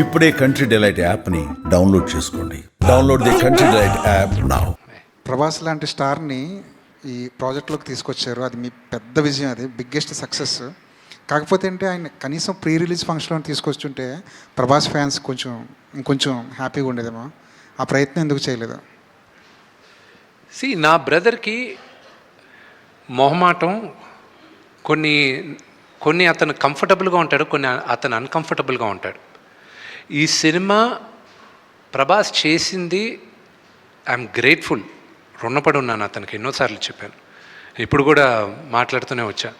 ఇప్పుడే country delight యాప్ని download చేసుకోండి. Download the country delight app now. Prabhas లాంటి స్టార్ని ఈ ప్రాజెక్ట్లోకి తీసుకొచ్చారు. అది మీ పెద్ద విజయం, అది బిగ్గెస్ట్ సక్సెస్. కాకపోతే అంటే ఆయన కనీసం ప్రీ రిలీజ్ ఫంక్షన్లో తీసుకొచ్చుంటే ప్రభాస్ ఫ్యాన్స్ ఇంకొంచెం హ్యాపీగా ఉండేదేమో. ఆ ప్రయత్నం ఎందుకు చేయలేదు? నా బ్రదర్కి మొహమాటం, కొన్ని అతను కంఫర్టబుల్గా ఉంటాడు, కొన్ని అతను అన్కంఫర్టబుల్గా ఉంటాడు. ఈ సినిమా ప్రభాస్ చేసింది ఐఎమ్ గ్రేట్ఫుల్, రుణపడి ఉన్నాను అతనికి. ఎన్నోసార్లు చెప్పాను, ఇప్పుడు కూడా మాట్లాడుతూనే వచ్చా.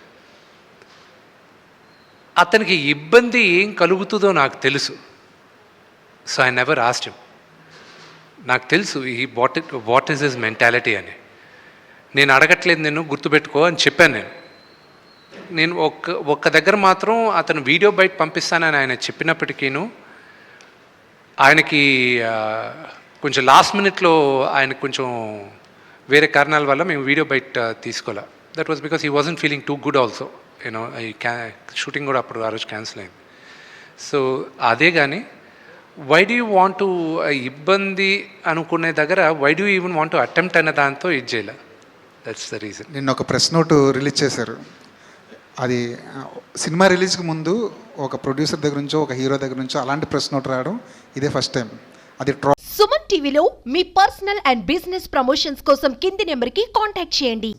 అతనికి ఇబ్బంది ఏం కలుగుతుందో నాకు తెలుసు. So I never asked him. నాకు తెలుసు ఈ వాట్ ఈస్ హిస్ మెంటాలిటీ అని. నేను అడగట్లేదు, నేను గుర్తుపెట్టుకో అని చెప్పాను. నేను ఒక్క దగ్గర మాత్రం అతను వీడియో బయట పంపిస్తానని ఆయన చెప్పినప్పటికీను ఆయనకి కొంచెం లాస్ట్ మినిట్లో ఆయనకు కొంచెం వేరే కారణాల వల్ల మేము వీడియో బయట తీసుకోలే. That was because he wasn't feeling too good also. You know ఈ షూటింగ్ కూడా అప్పుడు ఆ రోజు క్యాన్సిల్ అయింది. సో అదే కానీ why do you want to ఇబ్బంది అనుకునే దగ్గర why do even want to attempt అనే దాంతో ఇది చేయలే. That's the reason. నిన్న ఒక ప్రెస్ నోట్ రిలీజ్ చేశారు. అది సినిమా రిలీజ్కి ముందు ఒక ప్రొడ్యూసర్ దగ్గర నుంచో ఒక హీరో దగ్గర నుంచో అలాంటి ప్రెస్ నోట్ రావడం ఇదే ఫస్ట్ టైం. అది సుమన్ టీవీలో మీ పర్సనల్ అండ్ బిజినెస్ ప్రమోషన్స్ కోసం కింది నెంబర్కి కాంటాక్ట్ చేయండి.